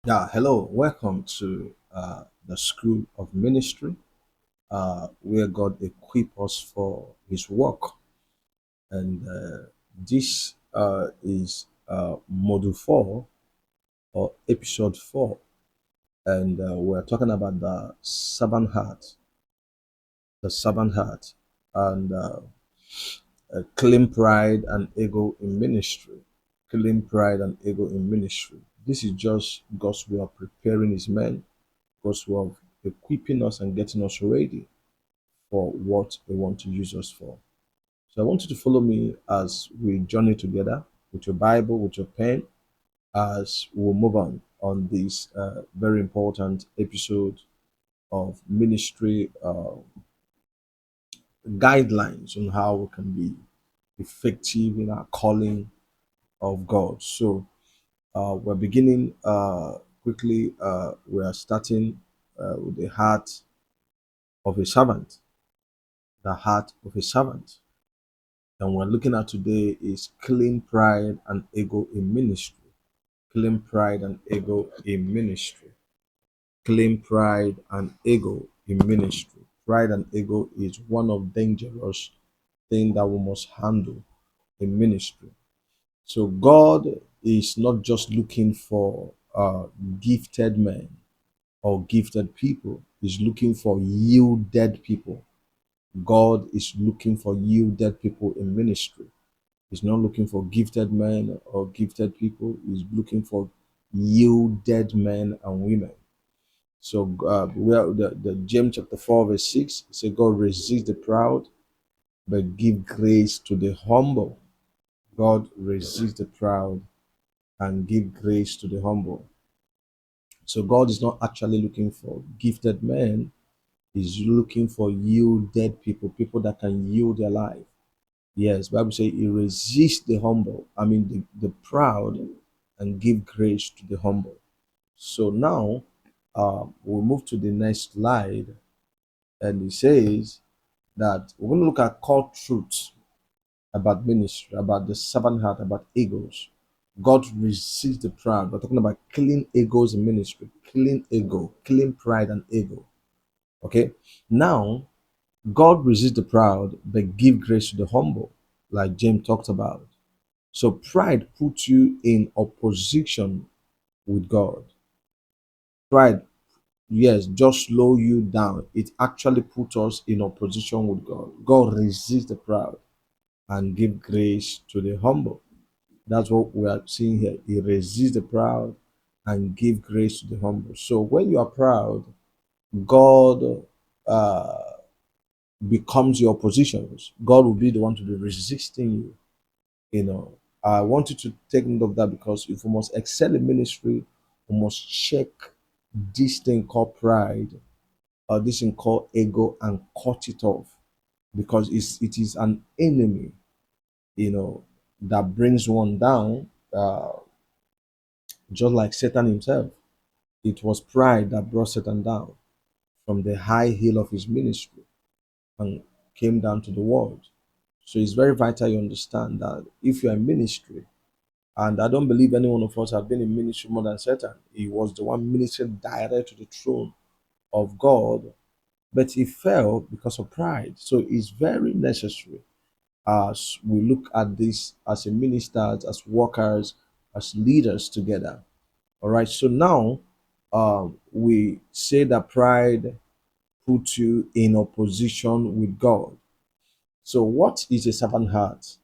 Yeah, hello. Welcome to the School of Ministry, where God equips us for His work. And this is Module 4 or Episode 4. And we're talking about the servant heart, and claim pride and ego in ministry. Claim pride and ego in ministry. This is just God's way of preparing His men, God's way of equipping us and getting us ready for what He wants to use us for. So I want you to follow me as we journey together with your Bible, with your pen, as we'll move on this very important episode of ministry guidelines on how we can be effective in our calling of God. So we're beginning quickly. We are starting with the heart of a servant, the heart of a servant. And we're looking at today is killing pride and ego in ministry. Killing pride and ego in ministry. Killing pride and ego in ministry. Pride and ego is one of dangerous thing that we must handle in ministry. So God is not just looking for gifted men or gifted people. He's looking for yielded people. God is looking for yielded people in ministry. He's not looking for gifted men or gifted people. He's looking for yielded men and women. So, where the James chapter 4 verse 6 say, God resists the proud, but give grace to the humble. God resists the proud and give grace to the humble. So God is not actually looking for gifted men. He's looking for yielded people, people that can yield their life. Yes, Bible says he resists the humble. I mean the proud, and give grace to the humble. So now we'll move to the next slide, and it says that we're going to look at core truths about ministry, about the servant heart, about egos. God resists the proud. We're talking about killing egos in ministry, killing ego, killing pride and ego. Okay. Now, God resists the proud, but give grace to the humble, like James talked about. So pride puts you in opposition with God. Pride, yes, just slow you down. It actually puts us in opposition with God. God resists the proud and give grace to the humble. That's what we are seeing here. He resists the proud and give grace to the humble. So when you are proud, God uh, becomes your oppositions. God will be the one to be resisting you. You know, I want you to take note of that, because if we must excel in ministry, we must check this thing called pride or this thing called ego and cut it off, because it is an enemy, that brings one down, just like Satan himself. It was pride that brought Satan down from the high hill of his ministry and came down to the world. So it's very vital you understand that if you're in ministry, and I don't believe any one of us have been in ministry more than Satan. He was the one ministering direct to the throne of God, but he fell because of pride. So it's very necessary as we look at this as a ministers, as workers, as leaders together. All right. So now we say that pride puts you in opposition with God. So what is a servant heart?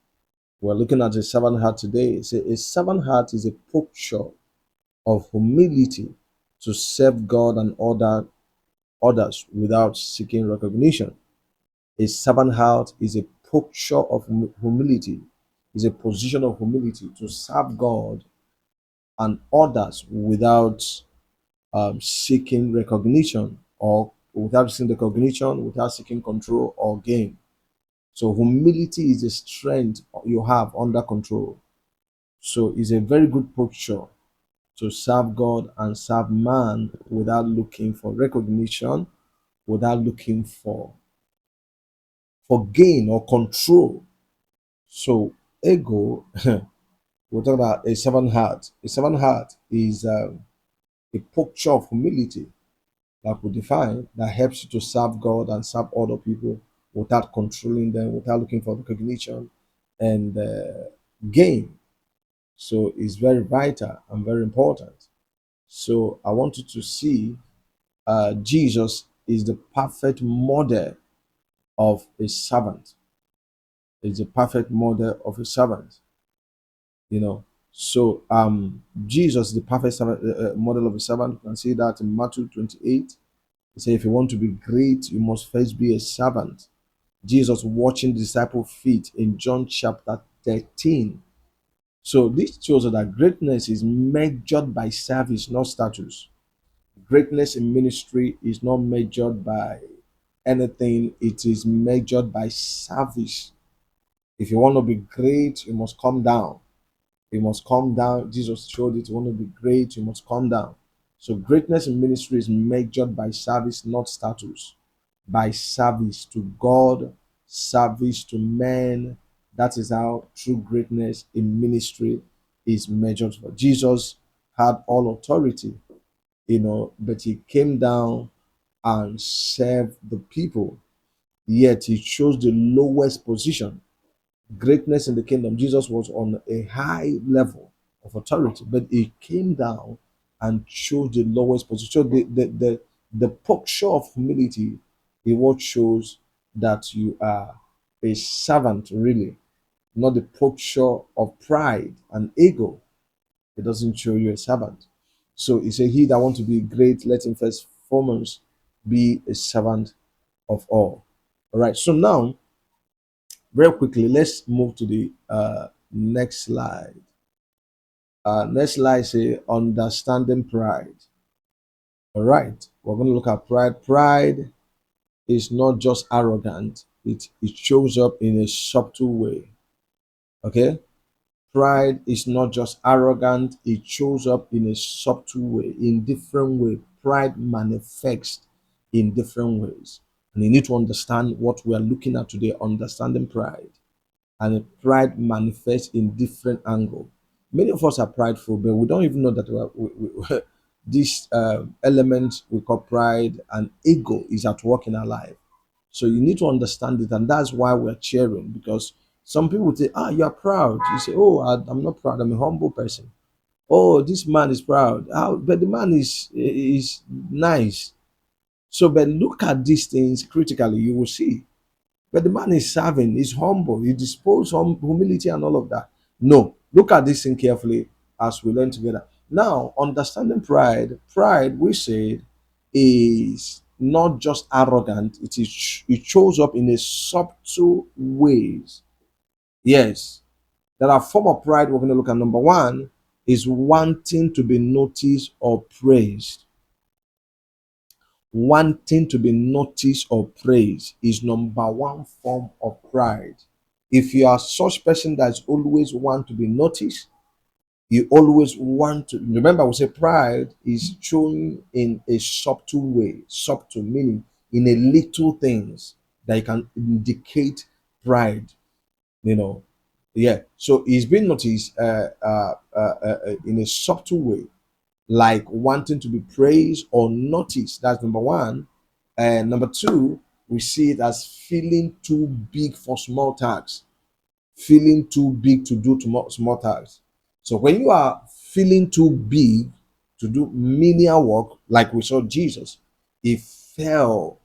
We're looking at a servant heart today. Say a servant heart is a posture of humility to serve God and others without seeking recognition. A servant heart is a posture of humility, is a position of humility to serve God and others without seeking recognition, or without seeking recognition, without seeking control or gain. So humility is a strength you have under control. So it's a very good posture to serve God and serve man without looking for recognition, without looking for gain or control. So ego, we're talking about a servant heart. A servant heart is a picture of humility that we define that helps you to serve God and serve other people without controlling them, without looking for recognition and gain. So it's very vital and very important. So I want you to see Jesus is the perfect model of a servant. Is the perfect model of a servant. You know. So Jesus, the perfect servant, model of a servant. You can see that in Matthew 28. He said, if you want to be great, you must first be a servant. Jesus watching the disciples' feet in John chapter 13. So this shows us that greatness is measured by service, not status. Greatness in ministry is not measured by anything, it is measured by service. If you want to be great, you must come down. You must come down. Jesus showed it. You want to be great, you must come down. So greatness in ministry is measured by service, not status. By service to God, service to men. That is how true greatness in ministry is measured. For Jesus had all authority, but he came down and served the people. Yet he chose the lowest position. Greatness in the kingdom, Jesus was on a high level of authority, but he came down and chose the lowest position. So the posture of humility is what shows that you are a servant, really, not the posture of pride and ego. It doesn't show you a servant. So he said, he that want to be great, let him first foremost be a servant of all. All right. So now, very quickly, let's move to the next slide. Next slide say understanding pride. All right. We're going to look at pride. Pride is not just arrogant. It shows up in a subtle way. Okay. Pride is not just arrogant, it shows up in a subtle way, in different way. Pride manifests in different ways. And you need to understand what we are looking at today, understanding pride. And pride manifests in different angle. Many of us are prideful, but we don't even know that this element we call pride and ego is at work in our life. So you need to understand it, and that's why we're cheering. Because some people say, "Ah, you are proud." You say, "Oh, I'm not proud. I'm a humble person." Oh, this man is proud. But the man is nice. So, but look at these things critically. You will see. But the man is serving. He's humble. He displays humility and all of that. No, look at this thing carefully as we learn together. Now, understanding pride. Pride, we said, is not just arrogant. It shows up in a subtle ways. Yes, there are form of pride. We're going to look at number one is wanting to be noticed or praised. Wanting to be noticed or praised is number one form of pride. If you are such person that's always want to be noticed, you always want to remember we say pride is shown in a subtle way, subtle meaning in a little things that you can indicate pride, you know. Yeah. So it's been noticed in a subtle way, like wanting to be praised or noticed. That's number one. And number two, we see it as feeling too big for small tasks, feeling too big to do small tasks. So when you are feeling too big to do menial work, like we saw Jesus, he fell,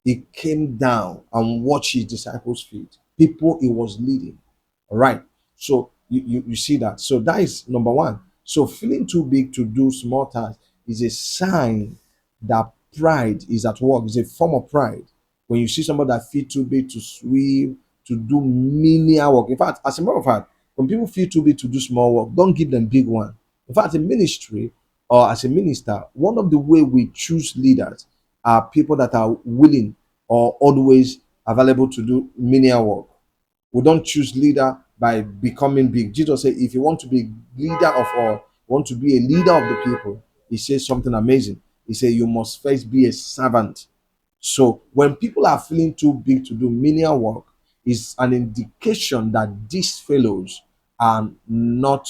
he came down and watched his disciples' feet, people he was leading. All right. So you see that. So that is number one. So feeling too big to do small tasks is a sign that pride is at work. It's a form of pride. When you see somebody that feel too big to swim, to do menial work. In fact, as a matter of fact, when people feel too big to do small work, don't give them big one. In fact, in ministry or as a minister, one of the way we choose leaders are people that are willing or always available to do menial work. We don't choose leader by becoming big. Jesus said, if you want to be leader of all, want to be a leader of the people, he says something amazing. He said, you must first be a servant. So when people are feeling too big to do menial work, is an indication that these fellows are not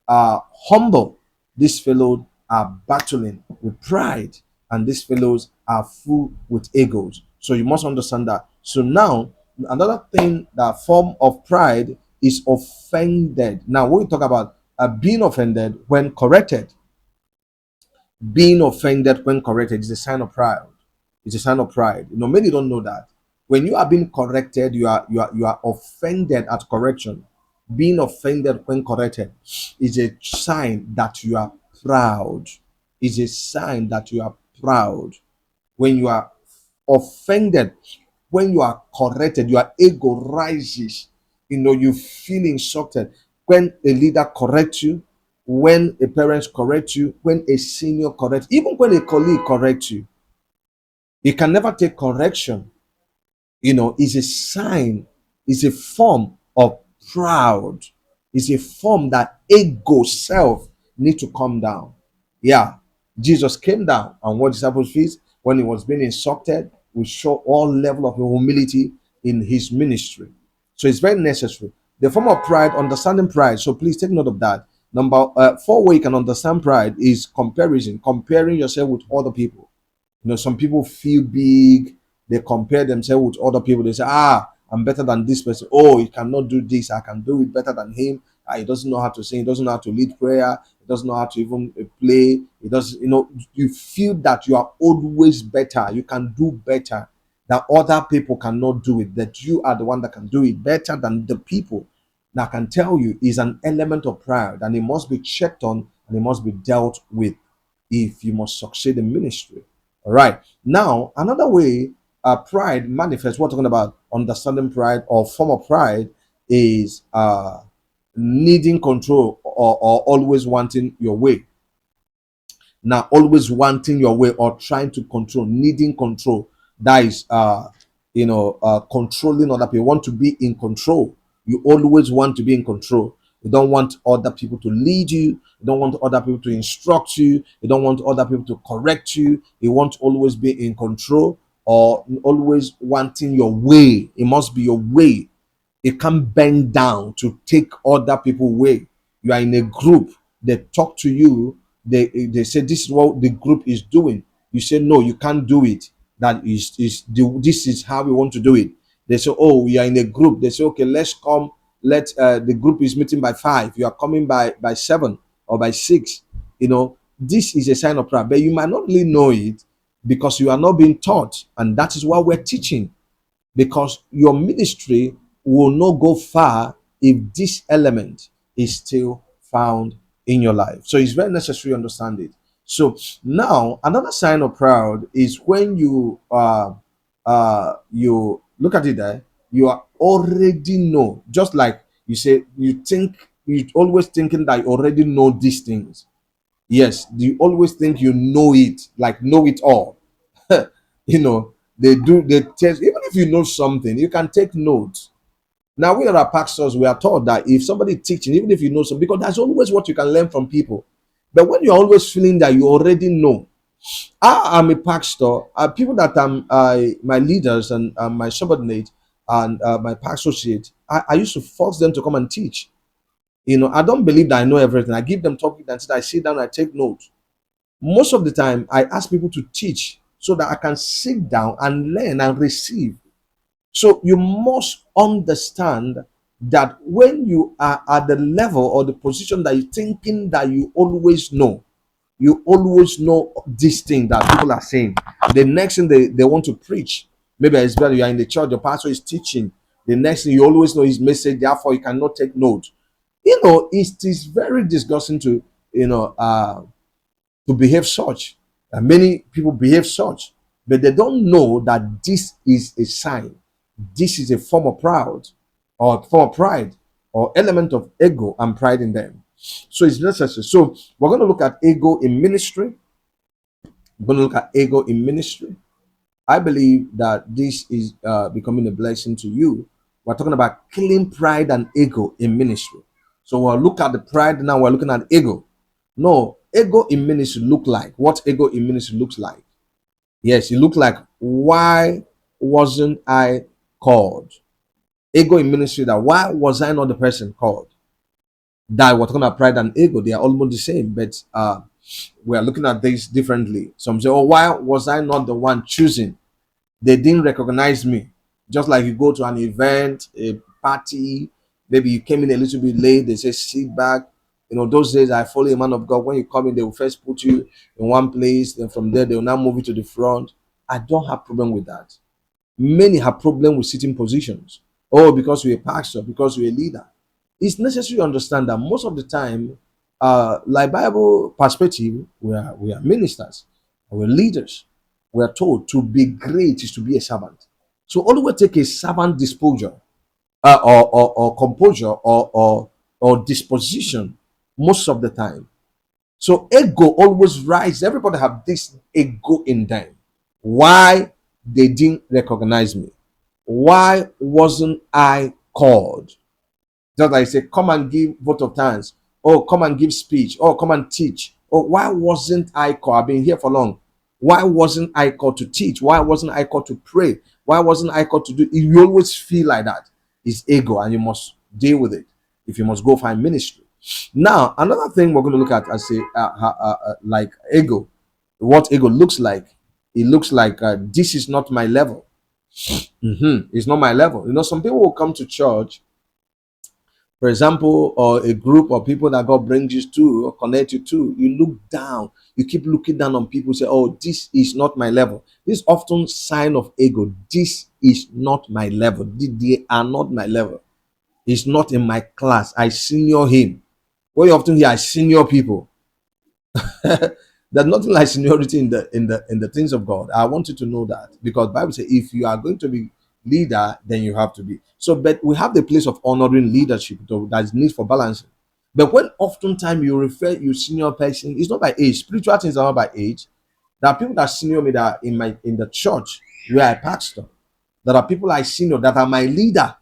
humble. These fellows are battling with pride, and these fellows are full with egos. So you must understand that. So now, another thing, that form of pride is offended. Now, when we talk about being offended when corrected, being offended when corrected is a sign of pride. It's a sign of pride. Many don't know that. When you are being corrected, you are offended at correction. Being offended when corrected is a sign that you are proud. Is a sign that you are proud. When you are offended, when you are corrected, your ego rises. You feel insulted when a leader corrects you, when a parent corrects you, when a senior corrects, even when a colleague corrects you. You can never take correction. Is a sign, is a form of proud, is a form that ego self need to come down. Yeah, Jesus came down and what disciples feast when he was being insulted. We show all level of humility in his ministry. So it's very necessary. The form of pride, understanding pride. So please take note of that. Number four way you can understand pride is comparison, comparing yourself with other people. Some people feel big. They compare themselves with other people. They say, I'm better than this person. Oh, he cannot do this. I can do it better than him. He doesn't know how to sing. He doesn't know how to lead prayer. He doesn't know how to even play. He doesn't, you feel that you are always better. You can do better. That other people cannot do it. That you are the one that can do it better than the people. Now, I can tell you, is an element of pride, and it must be checked on and it must be dealt with if you must succeed in ministry. All right. Now, another way pride manifests, we're talking about understanding pride or form of pride, is needing control, or always wanting your way. Now, always wanting your way or trying to control, needing control. That is, controlling other people. You want to be in control. You always want to be in control. You don't want other people to lead you. You don't want other people to instruct you. You don't want other people to correct you. You want to always be in control, or always wanting your way. It must be your way. You can't bend down to take other people's way. You are in a group. They talk to you. They say this is what the group is doing. You say no, you can't do it. This is how we want to do it. They say, oh, we are in a group. They say, okay, let's come. The group is meeting by 5. You are coming by 7 or by 6. This is a sign of pride, but you might not really know it because you are not being taught, and that is why we're teaching. Because your ministry will not go far if this element is still found in your life. So it's very necessary to understand it. So now another sign of pride is when you look at it there, you are already know, just like you say, you always thinking that you already know these things. Yes, you always think you know it, like know it all. They test, even if you know something, you can take notes. Now, we are pastors, we are taught that if somebody teaching, even if you know something, because that's always what you can learn from people. But when you're always feeling that you already know, I am a pastor, people that my leaders and my subordinates and my pastor associates, I used to force them to come and teach. I don't believe that I know everything. I give them topic and I sit down, I take notes. Most of the time, I ask people to teach so that I can sit down and learn and receive. So you must understand that when you are at the level or the position that you're thinking that you always know this thing that people are saying. The next thing they want to preach, maybe it's better you are in the church, the pastor is teaching. The next thing you always know his message, therefore you cannot take notes. It is very disgusting to behave such. And many people behave such, but they don't know that this is a sign. This is a form of pride, or element of ego and pride in them. So it's necessary. So we're going to look at ego in ministry. We're going to look at ego in ministry. I believe that this is becoming a blessing to you. We're talking about killing pride and ego in ministry. So we'll look at the pride now. We're looking at ego. No, ego in ministry look like what ego in ministry looks like. Yes, it looked like, why wasn't I called? Ego in ministry, that why was I not the person called? That we're talking about pride and ego, they are almost the same, but We are looking at this differently. Some say, oh, why was I not the one choosing? They didn't recognize me. Just like you go to an event, a party, maybe you came in a little bit late, they say sit back. Those days I follow a man of God. When you come in, they will first put you in one place, then from there they will now move you to the front. I don't have problem with that. Many have problem with sitting positions. Oh, because you're a pastor, because you're a leader. It's necessary to understand that most of the time, like Bible perspective, we are ministers, we're leaders. We are told to be great is to be a servant. So always take a servant disposure, or composure, or disposition most of the time. So ego always rise. Everybody have this ego in them. Why they didn't recognize me? Why wasn't I called? Just like I say, come and give vote of thanks. Oh, come and give speech. Oh, come and teach. Oh, why wasn't I called? I've been here for long. Why wasn't I called to teach? Why wasn't I called to pray? Why wasn't I called to do? You always feel like that. It's ego, and you must deal with it. If you must go find ministry. Now, another thing we're going to look at, I say, like ego, what ego looks like. It looks like this is not my level. It's not my level. Some people will come to church, for example, or a group of people that God brings you to or connect you to. You look down. You keep looking down on people. Say, "Oh, this is not my level." This is often sign of ego. This is not my level. They are not my level. He's not in my class. I senior him. What you often hear, I senior people. There's nothing like seniority in the things of God. I want you to know that, because Bible says if you are going to be leader, then you have to be. So, but we have the place of honoring leadership. So that is need for balancing. But when oftentimes you senior person, it's not by age. Spiritual things are not by age. There are people that senior me that are in the church where I pastor. There are people I senior that are my leader.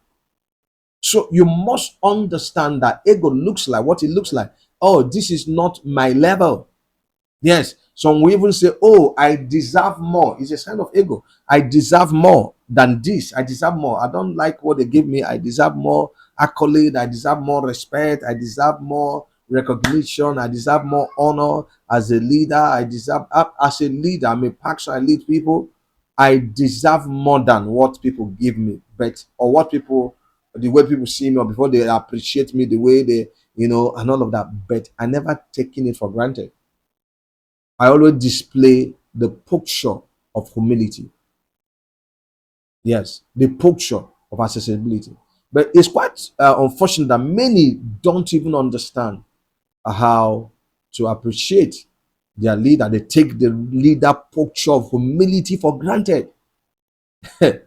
So you must understand that ego looks like what it looks like. Oh, this is not my level. Yes, some will even say, "Oh, I deserve more." It's a sign of ego. I deserve more than this. I deserve more. I don't like what they give me. I deserve more accolade. I deserve more respect. I deserve more recognition. I deserve more honor as a leader. I deserve, as a leader, I'm a pastor. I lead people. I deserve more than what people give me, or what people, the way people see me, or before they appreciate me, the way they, and all of that. But I never taken it for granted. I always display the posture of humility. Yes, the posture of accessibility. But it's quite unfortunate that many don't even understand how to appreciate their leader. They take the leader posture of humility for granted. I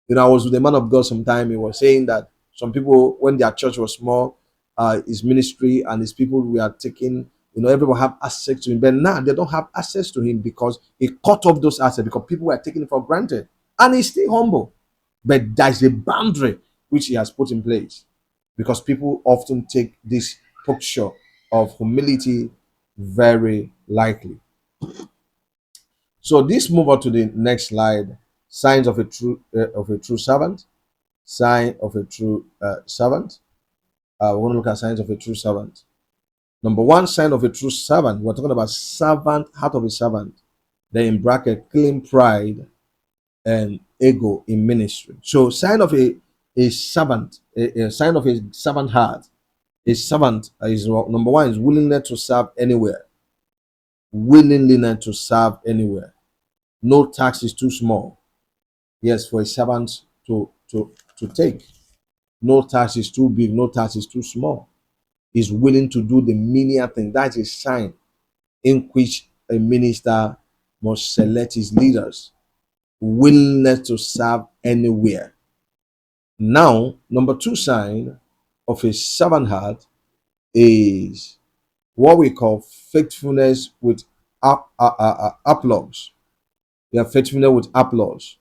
was with a man of God sometime. He was saying that some people, when their church was small, his ministry and his people were taking, everyone have access to him. But now they don't have access to him because he cut off those assets because people were taking it for granted. And he's still humble. But there's a boundary which he has put in place because people often take this posture of humility very lightly. So this move on to the next slide. Signs of a true servant. Sign of a true servant. We're going to look at signs of a true servant. Number one, sign of a true servant. We're talking about servant, heart of a servant. Then in bracket, clean pride and ego in ministry. So sign of a servant, a sign of a servant heart. A servant is, number one, is willingness to serve anywhere. Willingness to serve anywhere. No tax is too small. Yes, for a servant to take. No tax is too big, no tax is too small. Is willing to do the menial thing. That's a sign in which a minister must select his leaders. Willingness to serve anywhere. Now, number two sign of a servant heart is what we call faithfulness with applause. Yeah, faithfulness with applause.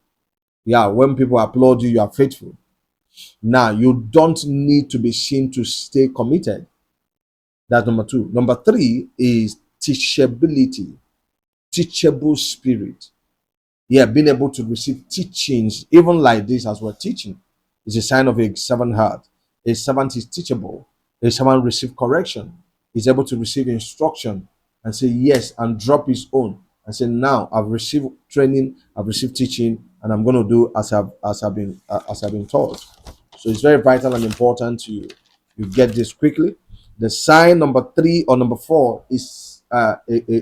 Yeah, when people applaud you, you are faithful. Now, you don't need to be seen to stay committed. That's number two. Number three is teachability, teachable spirit. Yeah, being able to receive teachings, even like this as we're teaching, is a sign of a servant heart. A servant is teachable. A servant receives correction. Is able to receive instruction. and say yes and drop his own and say, now I've received training, I've received teaching, and I'm going to do as I've been taught. So it's very vital and important you get this quickly. The sign number 3 or number 4 is a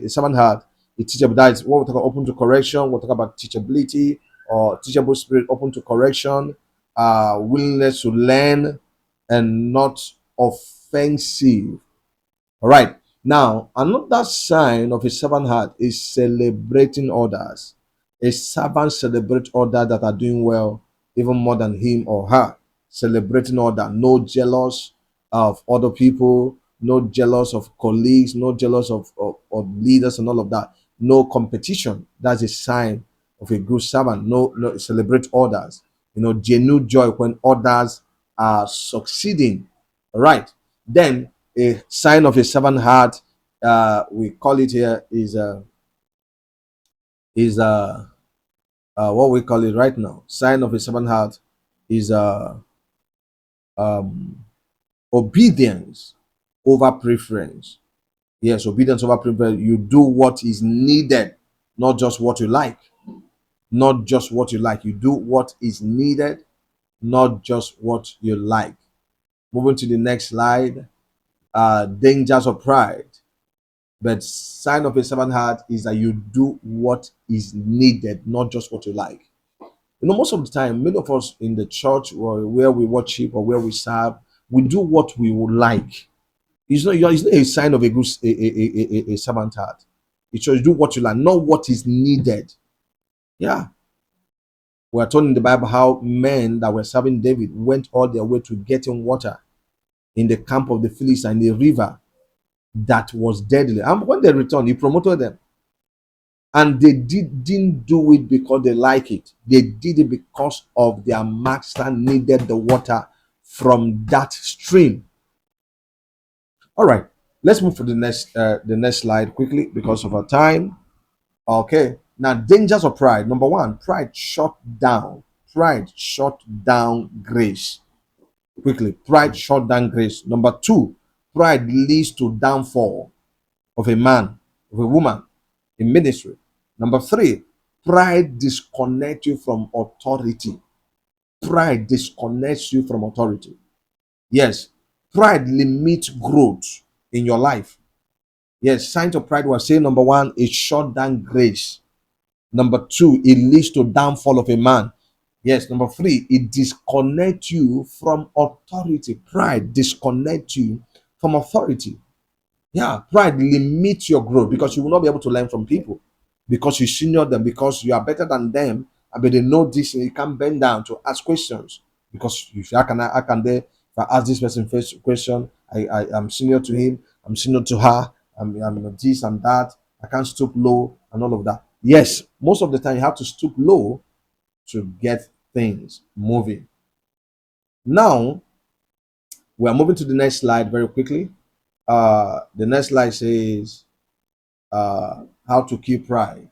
servant heart, a teachable. That is what we talk about, open to correction. We'll talk about teachability or teachable spirit, open to correction, willingness to learn, and not offensive. All right. Now, another sign of a servant heart is celebrating others. A servant celebrates others that are doing well, even more than him or her. Celebrating others, no jealous of other people, no jealous of colleagues, no jealous of leaders and all of that. No competition. That's a sign of a good servant. No, celebrate others. Genuine joy when others are succeeding. All right. Then a sign of a servant heart, we call it here, is what we call it right now. Sign of a servant heart is um, obedience over preference. Yes, obedience over preference. You do what is needed, not just what you like. Not just what you like. You do what is needed, not just what you like. Moving to the next slide. Dangers of pride. But sign of a servant heart is that you do what is needed, not just what you like. Most of the time, many of us in the church or where we worship or where we serve, we do what we would like. It's not a sign of a good a servant heart. It shows you do what you like, not what is needed. Yeah. We are told in the Bible how men that were serving David went all their way to getting water in the camp of the Philistines, in the river that was deadly. And when they returned, he promoted them. And they didn't do it because they like it. They did it because of their master needed the water from that stream. All right, let's move to the next slide quickly because of our time. Okay, now dangers of pride. Number 1, pride shut down. Pride shut down grace. Quickly, pride shut down grace. Number 2, pride leads to downfall of a man, of a woman in ministry. Number 3, pride disconnects you from authority. Pride disconnects you from authority. Yes, pride limits growth in your life. Yes, signs of pride was saying number 1, it shut down grace. Number 2, it leads to downfall of a man. Yes, number 3, it disconnects you from authority. Pride disconnects you from authority. Yeah, pride limits your growth because you will not be able to learn from people because you senior them, because you are better than them. But they know this and you can't bend down to ask questions because you say, how can they, if I ask this person first question, I'm senior to him, I'm senior to her, I'm this and that, I can't stoop low and all of that. Yes, most of the time you have to stoop low to get things moving. Now we are moving to the next slide very quickly. The next slide says how to kill pride.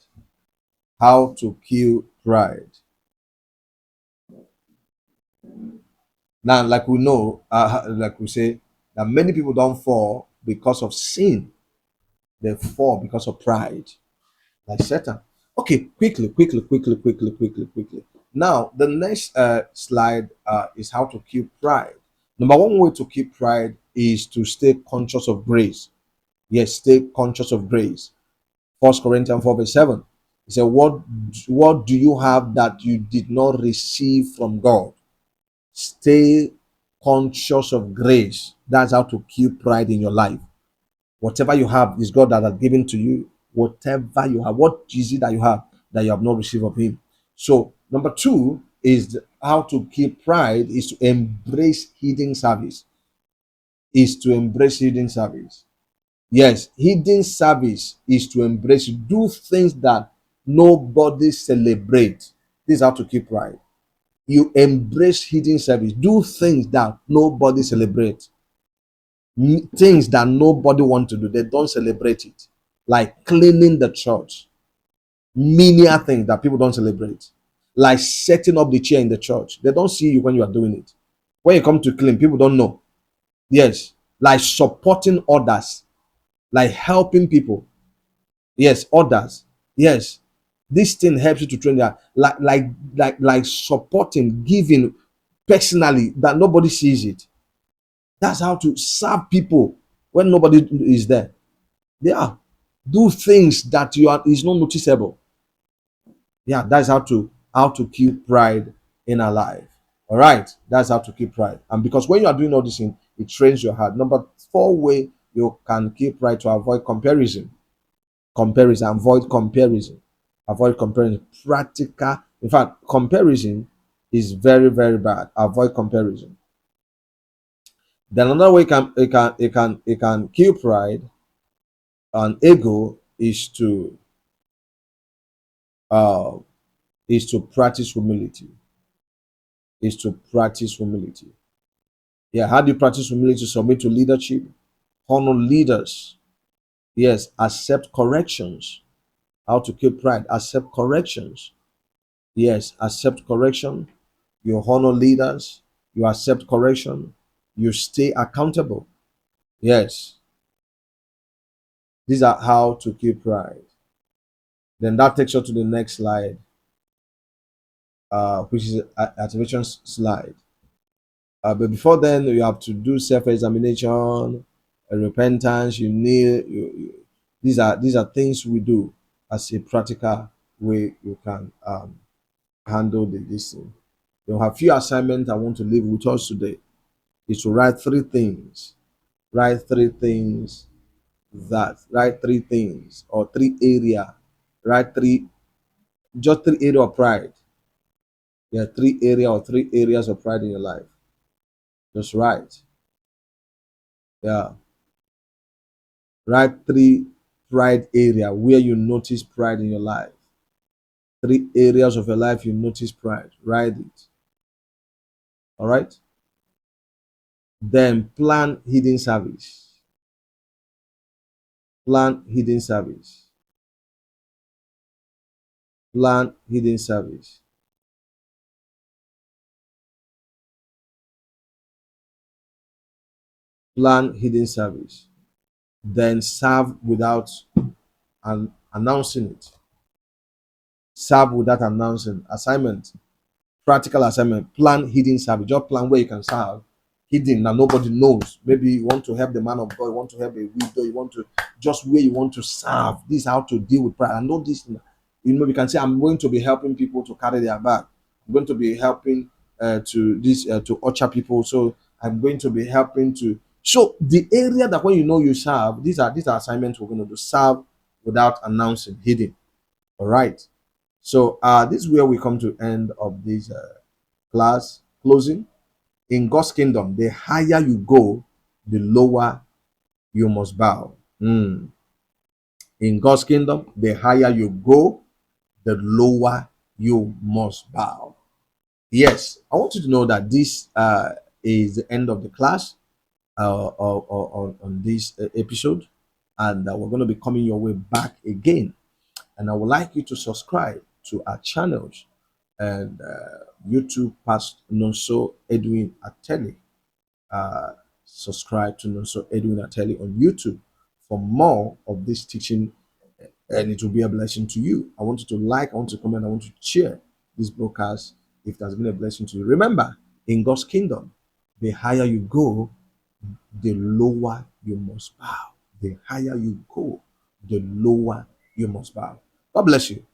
How to kill pride. Now, like we know, like we say, that many people don't fall because of sin. They fall because of pride, like Satan. Okay, quickly. Now, the next slide is how to kill pride. Number 1 way to keep pride is to stay conscious of grace. Yes, stay conscious of grace. 1 Corinthians 4:7. He said, what do you have that you did not receive from God? Stay conscious of grace. That's how to keep pride in your life. Whatever you have is God that has given to you. Whatever you have, what is it that you have that you have not received of Him? So, number 2 is how to keep pride is to embrace hidden service. Is to embrace hidden service. Yes, hidden service is to embrace, do things that nobody celebrate. This is how to keep pride. You embrace hidden service. Do things that nobody celebrate. Things that nobody want to do. They don't celebrate it. Like cleaning the church. Menial things that people don't celebrate. Like setting up the chair in the church. They don't see you when you are doing it. When you come to clean, people don't know. Yes. Like supporting others. Like helping people. Yes, others. Yes, this thing helps you to train that, like supporting, giving personally that nobody sees it. That's how to serve people when nobody is there. Yeah, do things that you are is not noticeable. Yeah, that's how to keep pride in our life. All right, that's how to keep pride. And because when you are doing all this thing, it trains your heart. Number four way you can keep pride to avoid comparison. Comparison, avoid comparison. Avoid comparison. Practical. In fact, comparison is very, very bad. Avoid comparison. Then another way it can kill pride and ego uh is to practice humility. Is to practice humility. Yeah, how do you practice humility? Submit to leadership, honor leaders. Yes, accept corrections. How to keep pride? Accept corrections. Yes, accept correction. You honor leaders. You accept correction. You stay accountable. Yes, these are how to keep pride. Then that takes you to the next slide, which is activation slide. But before then, you have to do self-examination, repentance. You need these are things we do as a practical way you can handle this thing. You have few assignments I want to leave with us today. Is to write three things. Write three things or three area. Write three area of pride. Yeah, three areas of pride in your life. Just write. Yeah. Write three pride area where you notice pride in your life. Three areas of your life you notice pride. Write it. All right. Then plan hidden service. Plan hidden service. Plan hidden service. Plan hidden service. Then serve without announcing it. Serve without announcing. Assignment. Practical assignment. Plan hidden service. Just plan where you can serve hidden and nobody knows. Maybe you want to help the man of God, you want to help a widow, you want to just where you want to serve. This is how to deal with pride. I know this. You can say, I'm going to be helping people to carry their bag. I'm going to be helping to usher people. So I'm going to be helping to. So the area that when you know you serve, these are assignments we're going to do. Serve without announcing, hidden. All right. So this is where we come to end of this class closing. In God's kingdom, the higher you go, the lower you must bow. In God's kingdom, the higher you go, the lower you must bow. Yes, I want you to know that this is the end of the class on this episode, and we're going to be coming your way back again. And I would like you to subscribe to our channels and YouTube, Pastor Nonso Edwin Ateli. uh, Subscribe to Nonso Edwin Ateli on YouTube for more of this teaching, and it will be a blessing to you. I want you to like, I want you to comment, I want you to share this broadcast if it has been a blessing to you. Remember, in God's kingdom, the higher you go, the lower you must bow. The higher you go, the lower you must bow. God bless you.